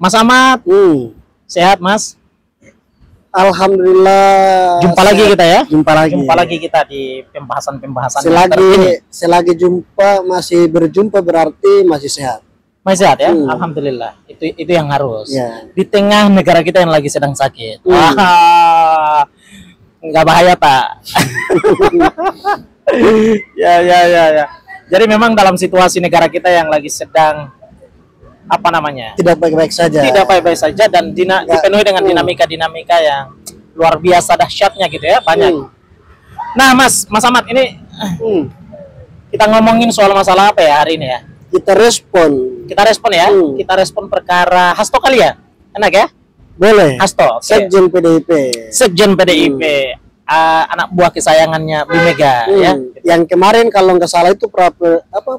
Mas Ahmad, sehat Mas? Alhamdulillah. Jumpa lagi kita ya. Jumpa lagi kita di pembahasan-pembahasan. Selagi jumpa, masih berjumpa berarti masih sehat. Masih sehat ya. Alhamdulillah. Itu yang harus. Ya. Di tengah negara kita yang lagi sedang sakit. Wah, nggak bahaya Pak. ya. Jadi memang dalam situasi negara kita yang lagi sedang tidak baik-baik saja, dan dipenuhi dengan dinamika yang luar biasa dahsyatnya gitu ya, banyak. Nah Mas Ahmad, ini kita ngomongin soal masalah apa ya hari ini ya? Kita respon ya. Kita respon perkara Hasto kali ya, enak ya? Boleh. Hasto, Sekjen PDIP, anak buah kesayangannya Bu Mega ya. Yang kemarin kalau nggak salah itu pra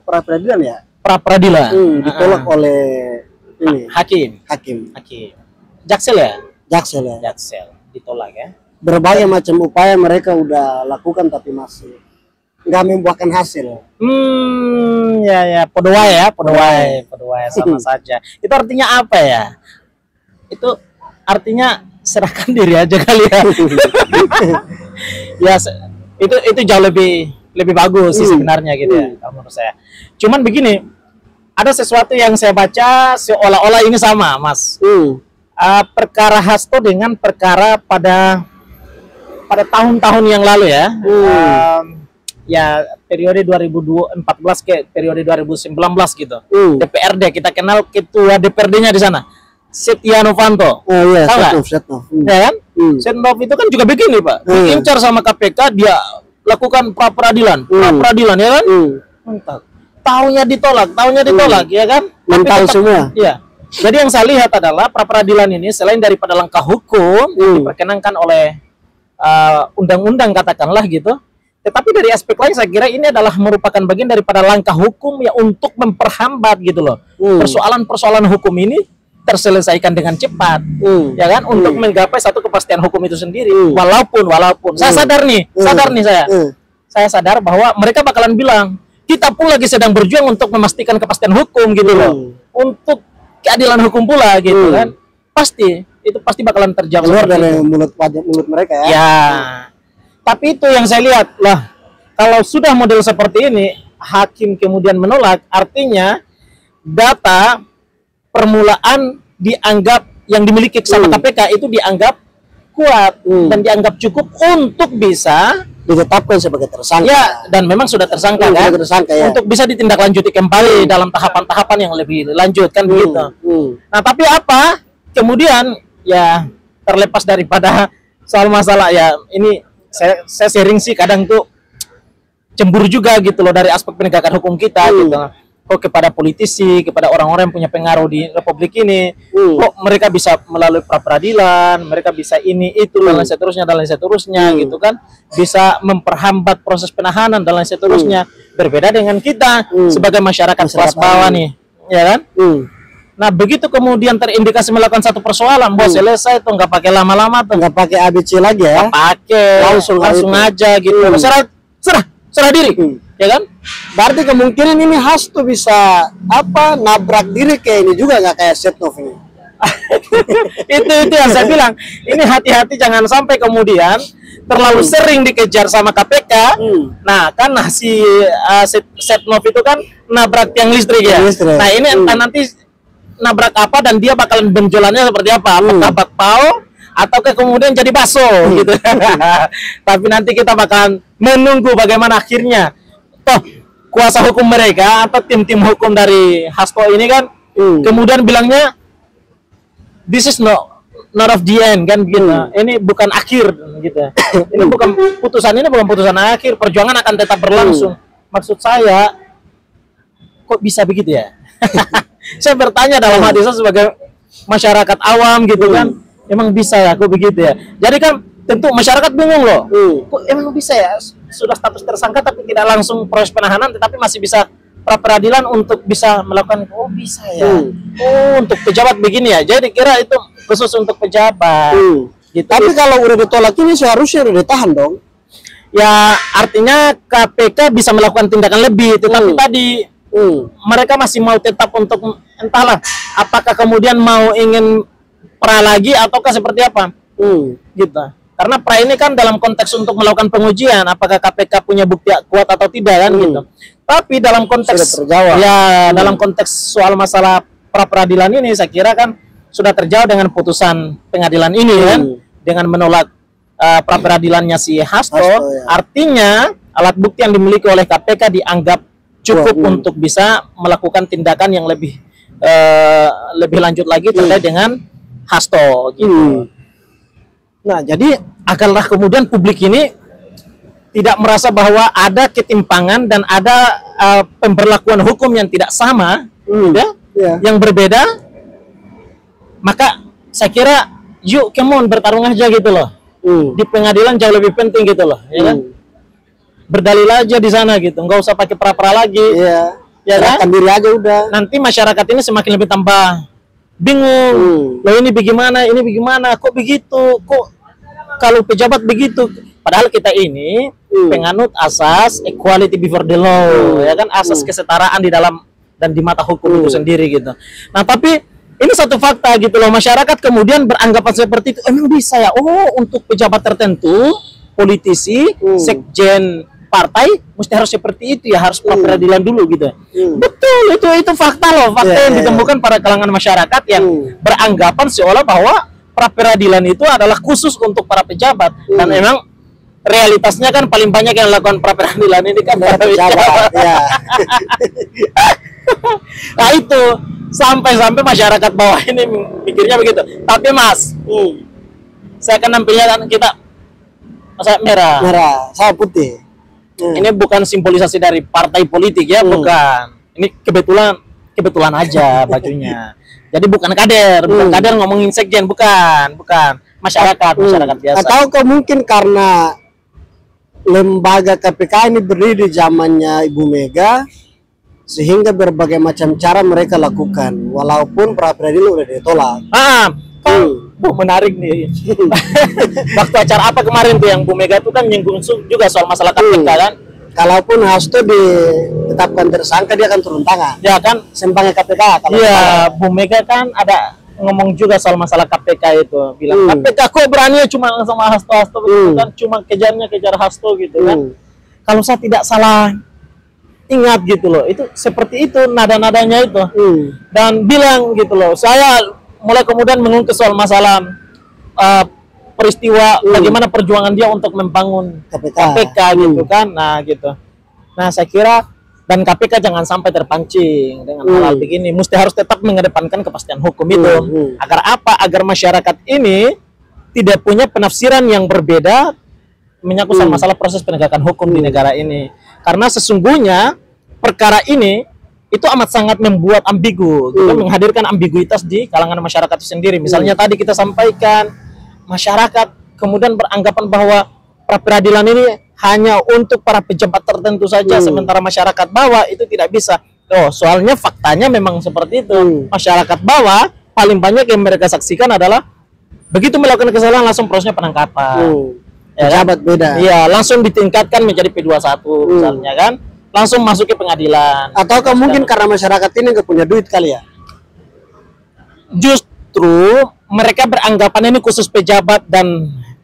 peradilan ya. Pra-peradilan ditolak oleh ini hakim. Jaksel ditolak ya. Berbagai macam upaya mereka udah lakukan tapi masih nggak membuahkan hasil. Podoai sama saja. Itu artinya apa ya? Itu artinya serahkan diri aja kali ya. Ya itu jauh lebih bagus sih sebenarnya gitu ya menurut saya. Cuman begini, ada sesuatu yang saya baca seolah-olah ini sama Mas. Perkara Hasto dengan perkara pada tahun-tahun yang lalu ya. Ya periode 2014 ke periode 2019 gitu. DPRD, kita kenal ketua DPRD-nya di sana, Setia Novanto. Setnov. Ya kan? Setnov itu kan juga begini Pak, diincar sama KPK, dia lakukan pra-peradilan ya kan? Mantap. Taunya ditolak ya kan? Mental semua. Iya. Jadi yang saya lihat adalah pra-peradilan ini selain daripada langkah hukum yang diperkenankan oleh undang-undang katakanlah gitu, tetapi dari aspek lain saya kira ini adalah merupakan bagian daripada langkah hukum ya untuk memperhambat gitu loh. Persoalan-persoalan hukum ini terselesaikan dengan cepat, ya kan, untuk menggapai satu kepastian hukum itu sendiri. Walaupun saya sadar nih, saya sadar bahwa mereka bakalan bilang kita pun lagi sedang berjuang untuk memastikan kepastian hukum gitu loh, untuk keadilan hukum pula gitu kan. Itu pasti bakalan terjawab keluar dari mulut mereka ya. Ya, tapi itu yang saya lihat lah, kalau sudah model seperti ini hakim kemudian menolak, artinya data permulaan dianggap yang dimiliki sama KPK itu dianggap kuat dan dianggap cukup untuk bisa ditetapkan sebagai tersangka. Ya, dan memang sudah tersangka kan? Ya. Untuk bisa ditindaklanjuti kembali dalam tahapan-tahapan yang lebih lanjut kan begitu. Nah, tapi apa? Kemudian ya terlepas daripada soal masalah ya ini saya sharing sih kadang tuh cemburu juga gitu loh dari aspek penegakan hukum kita gitu. Kok kepada politisi, kepada orang-orang yang punya pengaruh di republik ini, kok mereka bisa melalui pra-peradilan, mereka bisa ini itu dan lain seterusnya gitu kan, bisa memperhambat proses penahanan dan lain seterusnya. Berbeda dengan kita sebagai masyarakat kelas bawah nih, ya kan? Nah begitu kemudian terindikasi melakukan satu persoalan, bos selesai tuh, nggak pakai lama-lama tuh, nggak pakai ABC lagi ya, pakai langsung aja gitu, serah diri. Ya kan? Berarti kemungkinan ini Hasto bisa nabrak diri kayak ini juga, nggak kayak Setnov ini. itu yang saya bilang, ini hati-hati jangan sampai kemudian terlalu sering dikejar sama KPK. Nah kan si Setnov itu kan nabrak tiang listrik ya. Nah ini entah nanti nabrak apa dan dia bakalan benjolannya seperti apa, apakah bakpao ataukah kemudian jadi baso gitu. Tapi nanti kita bakalan menunggu bagaimana akhirnya. Toh kuasa hukum mereka atau tim hukum dari Hasto ini kan kemudian bilangnya this is not of the end kan gitu. Ini bukan akhir gitu. Ini bukan putusan akhir, perjuangan akan tetap berlangsung. Maksud saya kok bisa begitu ya? Saya bertanya dalam hati saya sebagai masyarakat awam gitu kan. Emang bisa ya kok begitu ya? Jadi kan tentu masyarakat bingung loh. Kok emang bisa ya sudah status tersangka tapi tidak langsung proses penahanan, tetapi masih bisa pra-peradilan untuk bisa melakukan, bisa ya. Untuk pejabat begini ya. Jadi kira itu khusus untuk pejabat. Gitu. Tapi kalau udah ditolak ini seharusnya udah ditahan dong. Ya artinya KPK bisa melakukan tindakan lebih, tetapi tadi mereka masih mau tetap untuk entahlah apakah kemudian mau ingin pra lagi ataukah seperti apa gitu. Karena pra ini kan dalam konteks untuk melakukan pengujian apakah KPK punya bukti kuat atau tidak kan gitu. Tapi dalam konteks dalam konteks soal masalah pra peradilan ini saya kira kan sudah terjawab dengan putusan pengadilan ini kan dengan menolak pra peradilannya si Hasto, artinya alat bukti yang dimiliki oleh KPK dianggap cukup untuk bisa melakukan tindakan yang lebih lanjut lagi terkait dengan Hasto gitu. Nah, jadi agarlah kemudian publik ini tidak merasa bahwa ada ketimpangan dan ada pemberlakuan hukum yang tidak sama, yang berbeda, maka saya kira yuk come on bertarung aja gitu loh. Di pengadilan jauh lebih penting gitu loh, ya kan? Berdalil aja di sana gitu, nggak usah pakai pra-pra lagi. Ya kan? Diri aja udah. Nanti masyarakat ini semakin lebih tambah bingung. Loh ini bagaimana? Kok begitu? Kok kalau pejabat begitu? Padahal kita ini penganut asas equality before the law, ya kan? Asas kesetaraan di dalam dan di mata hukum itu sendiri gitu. Nah, tapi ini satu fakta gitu loh, masyarakat kemudian beranggapan seperti itu. Emang bisa ya? Oh, untuk pejabat tertentu, politisi, sekjen partai mesti harus seperti itu ya, harus pra peradilan dulu gitu. Betul, itu fakta loh, fakta yang ditemukan pada kalangan masyarakat yang beranggapan seolah bahwa pra peradilan itu adalah khusus untuk para pejabat. Dan memang realitasnya kan paling banyak yang melakukan pra peradilan ini kan para pejabat. Nah itu sampai masyarakat bawah ini mikirnya begitu. Tapi Mas, saya akan nampilnya kan kita masa merah, saya putih. Ini bukan simbolisasi dari partai politik ya, bukan. Ini kebetulan aja bajunya. Jadi bukan kader ngomongin sekjen, bukan. Masyarakat biasa. Atau mungkin karena lembaga KPK ini berdiri di zamannya Ibu Mega, sehingga berbagai macam cara mereka lakukan walaupun pra peradilan udah ditolak. Menarik nih. Waktu acara apa kemarin tuh yang Bu Mega tuh kan nyinggung juga soal masalah KPK kan. Kalaupun Hasto ditetapkan tersangka dia akan turun tangan. Ya kan, sempangnya KPK. Iya, Bu Mega kan ada ngomong juga soal masalah KPK itu, bilang KPK kok berani cuma sama Hasto gitu kan, cuma kejar Hasto gitu kan. Kalau saya tidak salah ingat gitu loh, itu seperti itu nada-nadanya itu. Dan bilang gitu loh, saya mulai kemudian mengungkit soal masalah peristiwa bagaimana perjuangan dia untuk membangun KPK gitu kan. Nah gitu. Nah saya kira dan KPK jangan sampai terpancing dengan hal begini, mesti harus tetap mengedepankan kepastian hukum itu. Agar apa? Agar masyarakat ini tidak punya penafsiran yang berbeda menyangkut masalah proses penegakan hukum di negara ini. Karena sesungguhnya perkara ini itu amat sangat membuat ambigu, kita menghadirkan ambiguitas di kalangan masyarakat itu sendiri. Misalnya tadi kita sampaikan, masyarakat kemudian beranggapan bahwa pra peradilan ini hanya untuk para pejabat tertentu saja, sementara masyarakat bawah itu tidak bisa. Oh, soalnya faktanya memang seperti itu. Masyarakat bawah paling banyak yang mereka saksikan adalah begitu melakukan kesalahan langsung prosesnya penangkapan. Pejabat beda. Iya, langsung ditingkatkan menjadi P21 misalnya kan. Langsung masuk ke pengadilan. Atau mungkin karena masyarakat ini nggak punya duit kali ya? Justru mereka beranggapan ini khusus pejabat, dan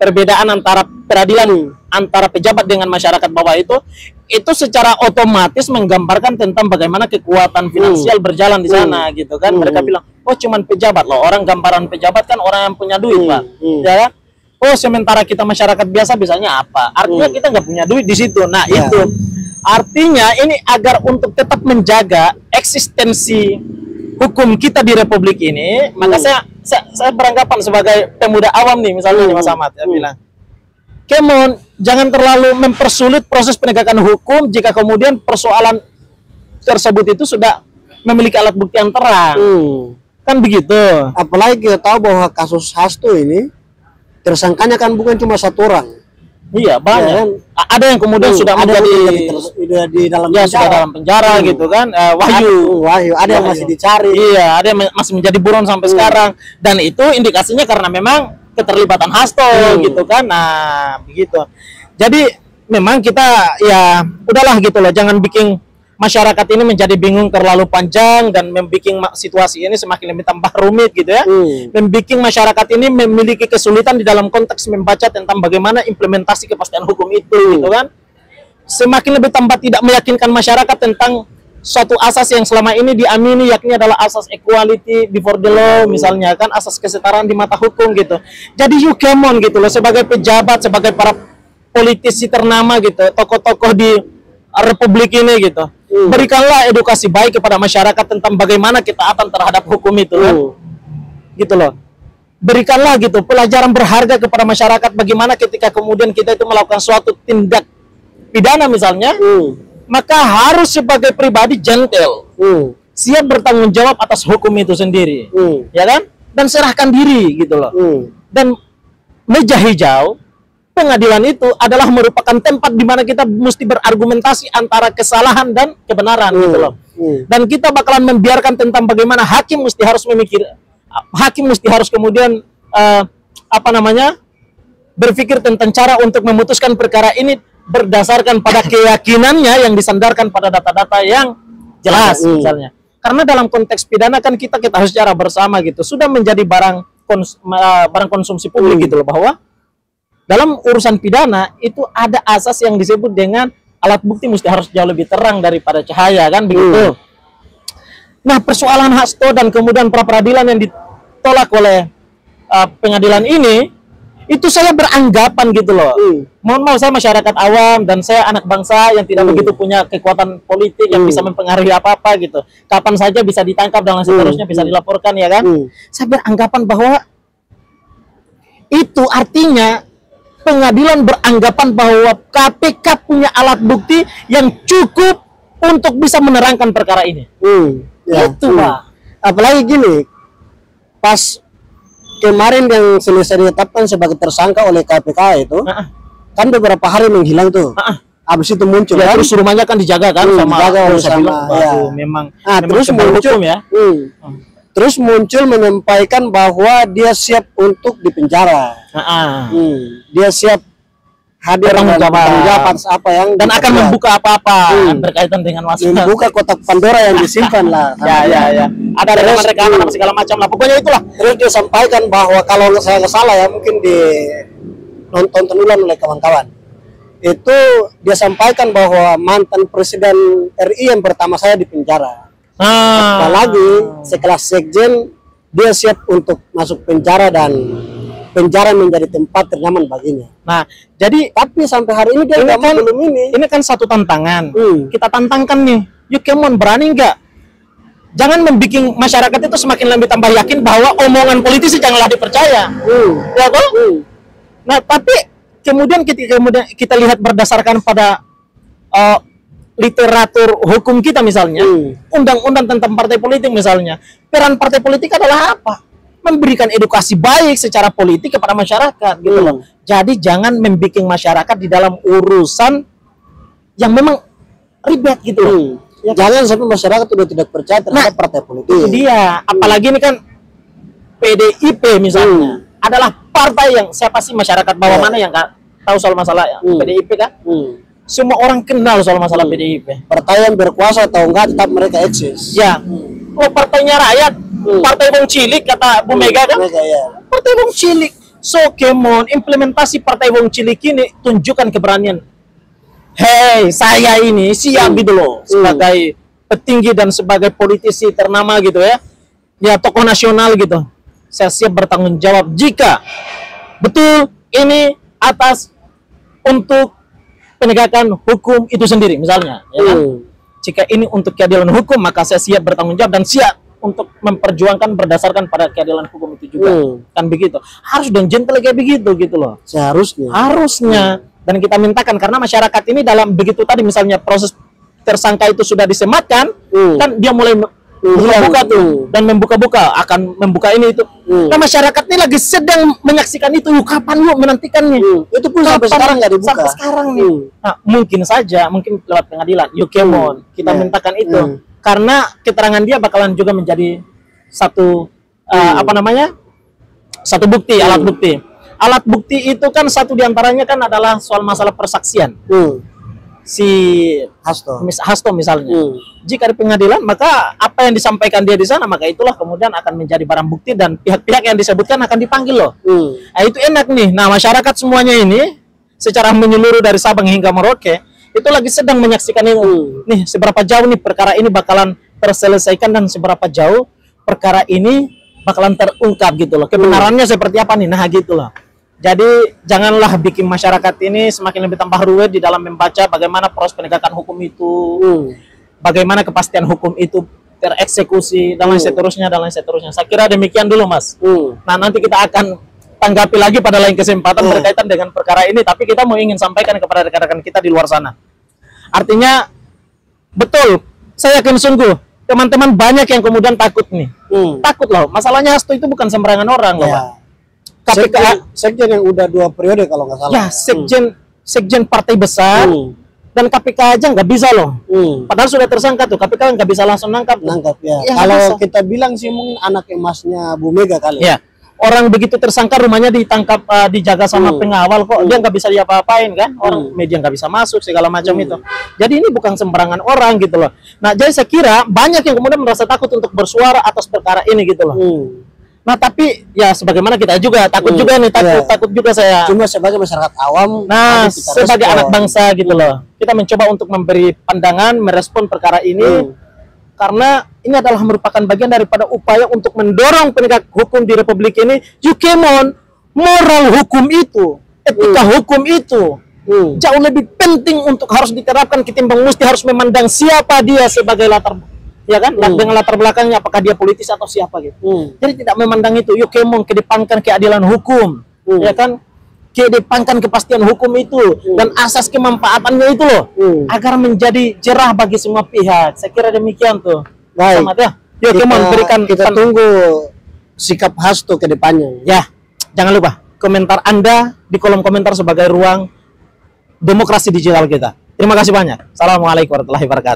perbedaan antara peradilan antara pejabat dengan masyarakat bawah itu secara otomatis menggambarkan tentang bagaimana kekuatan finansial berjalan di sana gitu kan. Mereka bilang, oh cuman pejabat loh, orang gambaran pejabat kan orang yang punya duit Pak, ya kan? Oh sementara kita masyarakat biasa bisanya apa? Artinya kita nggak punya duit di situ. Nah itu artinya ini agar untuk tetap menjaga eksistensi hukum kita di Republik ini, maka saya beranggapan sebagai pemuda awam nih, misalnya Mas Ahmad, saya bilang, Kemon, jangan terlalu mempersulit proses penegakan hukum jika kemudian persoalan tersebut itu sudah memiliki alat bukti yang terang. Kan begitu. Apalagi kita tahu bahwa kasus Hasto ini tersangkanya kan bukan cuma satu orang. Iya, banyak. Ya, kan? Ada yang kemudian sudah menjadi di dalam penjara. Sudah dalam penjara gitu kan. Wahyu, ada yang masih dicari. Iya, ada yang masih menjadi buron sampai sekarang. Dan itu indikasinya karena memang keterlibatan Hasto gitu kan. Nah, begitu. Jadi memang kita ya udahlah gitu loh, jangan bikin masyarakat ini menjadi bingung terlalu panjang dan membuat situasi ini semakin lebih tambah rumit gitu ya. Membuat masyarakat ini memiliki kesulitan di dalam konteks membaca tentang bagaimana implementasi kepastian hukum itu gitu kan. Semakin lebih tambah tidak meyakinkan masyarakat tentang suatu asas yang selama ini diamini, yakni adalah asas equality before the law misalnya kan, asas kesetaraan di mata hukum gitu. Jadi you come on gitu loh, sebagai pejabat, sebagai para politisi ternama gitu, tokoh-tokoh di republik ini gitu, berikanlah edukasi baik kepada masyarakat tentang bagaimana ketaatan terhadap hukum itu kan, gitu loh. Berikanlah gitu pelajaran berharga kepada masyarakat bagaimana ketika kemudian kita itu melakukan suatu tindak pidana misalnya, maka harus sebagai pribadi gentle, siap bertanggung jawab atas hukum itu sendiri, ya kan? Dan serahkan diri gitu loh. Dan meja hijau pengadilan itu adalah merupakan tempat di mana kita mesti berargumentasi antara kesalahan dan kebenaran gitu loh. Dan kita bakalan membiarkan tentang bagaimana hakim mesti harus kemudian berpikir tentang cara untuk memutuskan perkara ini berdasarkan pada keyakinannya yang disandarkan pada data-data yang jelas misalnya. Karena dalam konteks pidana kan kita harus secara bersama gitu, sudah menjadi barang konsumsi publik gitu loh, bahwa dalam urusan pidana itu ada asas yang disebut dengan alat bukti mesti harus jauh lebih terang daripada cahaya kan begitu. Nah, persoalan hasto dan kemudian pra peradilan yang ditolak oleh pengadilan ini, itu saya beranggapan gitu loh. Mohon maaf, saya masyarakat awam dan saya anak bangsa yang tidak begitu punya kekuatan politik yang bisa mempengaruhi apa-apa gitu. Kapan saja bisa ditangkap dan seterusnya bisa dilaporkan ya kan. Saya beranggapan bahwa itu artinya pengadilan beranggapan bahwa KPK punya alat bukti yang cukup untuk bisa menerangkan perkara ini. Itu Pak. Apalagi gini, pas kemarin yang selesai ditetapkan sebagai tersangka oleh KPK itu, kan beberapa hari menghilang tuh. Habis itu muncul ya, kan, terus rumahnya kan dijaga kan sama memang terus muncul ya. Terus muncul menyampaikan bahwa dia siap untuk dipenjara. Dia siap hadir dan menjawab apa yang dan akan membuka apa-apa berkaitan dengan masalah. Membuka kotak Pandora yang disimpan lah. Ya. Ada rekaman-rekaman apa segala macam lah. Pokoknya itulah. Terus dia sampaikan bahwa kalau saya nggak salah ya, mungkin di nonton ulang oleh kawan-kawan. Itu dia sampaikan bahwa mantan presiden RI yang pertama saya dipenjara. Apalagi sekelas sekjen, dia siap untuk masuk penjara dan penjara menjadi tempat ternyaman baginya. Nah, jadi tapi sampai hari ini dia belum ini. Ini kan satu tantangan. Kita tantangkan nih. You come on, berani nggak? Jangan membuat masyarakat itu semakin lebih tambah yakin bahwa omongan politisi janganlah dipercaya. Ya toh? Nah, tapi kemudian kita lihat berdasarkan pada literatur hukum kita misalnya, undang-undang tentang partai politik misalnya, peran partai politik adalah apa? Memberikan edukasi baik secara politik kepada masyarakat gitu loh. Jadi jangan membuat masyarakat di dalam urusan yang memang ribet gitu loh. Jangan sampai masyarakat sudah tidak percaya terhadap partai politik. Itu dia. Apalagi ini kan PDIP misalnya adalah partai yang siapa sih masyarakat bawah mana yang nggak tahu soal masalah PDIP kan? Semua orang kenal soal masalah PDIP. Partai yang berkuasa atau enggak tetap mereka eksis. Ya. Oh, partainya rakyat, partai wong cilik kata Bu Mega kan? Partai wong cilik. So, kemon implementasi partai wong cilik ini tunjukkan keberanian. Hey, saya ini siap gitu loh sebagai petinggi dan sebagai politisi ternama gitu ya. Ya, tokoh nasional gitu. Saya siap bertanggung jawab jika betul ini atas untuk penegakan hukum itu sendiri misalnya ya kan? Jika ini untuk keadilan hukum maka saya siap bertanggung jawab dan siap untuk memperjuangkan berdasarkan pada keadilan hukum itu juga kan begitu. Harus dan gentle kayak begitu gitu loh. Harusnya dan kita mintakan karena masyarakat ini dalam begitu tadi misalnya proses tersangka itu sudah disematkan kan dia mulai membuka tuh dan membuka-buka akan membuka ini itu. Nah, masyarakat ini lagi sedang menyaksikan itu. Kapan yuk menantikannya? Itu pun sampai sekarang nggak dibuka. Sampai sekarang nih. Nah, mungkin lewat pengadilan. You come on. Kita mintakan itu karena keterangan dia bakalan juga menjadi satu satu bukti, alat bukti. Alat bukti itu kan satu diantaranya kan adalah soal masalah persaksian. si Hasto misalnya. Jika di pengadilan, maka apa yang disampaikan dia di sana, maka itulah kemudian akan menjadi barang bukti dan pihak-pihak yang disebutkan akan dipanggil loh. Nah, itu enak nih. Nah, masyarakat semuanya ini secara menyeluruh dari Sabang hingga Merauke itu lagi sedang menyaksikan ini. Nih, seberapa jauh nih perkara ini bakalan terselesaikan dan seberapa jauh perkara ini bakalan terungkap gitu loh. Kebenarannya seperti apa nih? Nah, gitu loh. Jadi janganlah bikin masyarakat ini semakin lebih tambah ruwet di dalam membaca bagaimana proses penegakan hukum itu, bagaimana kepastian hukum itu tereksekusi dan lain seterusnya dan lain seterusnya. Saya kira demikian dulu, Mas. Nah, nanti kita akan tanggapi lagi pada lain kesempatan berkaitan dengan perkara ini, tapi kita mau ingin sampaikan kepada rekan-rekan kita di luar sana. Artinya betul, saya yakin sungguh teman-teman banyak yang kemudian takut nih. Takut loh. Masalahnya Hasto itu bukan sembarangan orang loh, Pak. KPK sekjen yang udah 2 periode kalau nggak salah. Ya, sekjen partai besar dan KPK aja nggak bisa loh. Padahal sudah tersangka tuh, KPK nggak bisa langsung nangkap ya. Kalau kita bilang sih mungkin anak emasnya Bu Mega kali. Ya. Orang begitu tersangka rumahnya ditangkap, dijaga sama pengawal kok, dia nggak bisa diapa-apain kan, orang media nggak bisa masuk segala macam itu. Jadi ini bukan sembarangan orang gitu loh. Nah, jadi saya kira banyak yang kemudian merasa takut untuk bersuara atas perkara ini gitu loh. Nah, tapi ya sebagaimana kita juga takut juga nih, takut juga saya. Cuma sebagai masyarakat awam, nah sebagai anak bangsa gitu loh, kita mencoba untuk memberi pandangan, merespon perkara ini. Karena ini adalah merupakan bagian daripada upaya untuk mendorong penegak hukum di Republik ini. Yukemon, moral hukum itu, etika hukum itu jauh lebih penting untuk harus diterapkan ketimbang mesti harus memandang siapa dia sebagai latar, ya kan, dengan latar belakangnya apakah dia politis atau siapa gitu. Jadi tidak memandang itu. Yukemon kedepankan keadilan hukum, ya kan, kedepankan kepastian hukum itu dan asas kemanfaatannya itu loh, agar menjadi jerah bagi semua pihak. Saya kira demikian tuh. Baik. Selamat ya. Yuk kita tunggu sikap Hasto ke depannya. Ya, jangan lupa komentar Anda di kolom komentar sebagai ruang demokrasi digital kita. Terima kasih banyak. Assalamualaikum warahmatullahi wabarakatuh.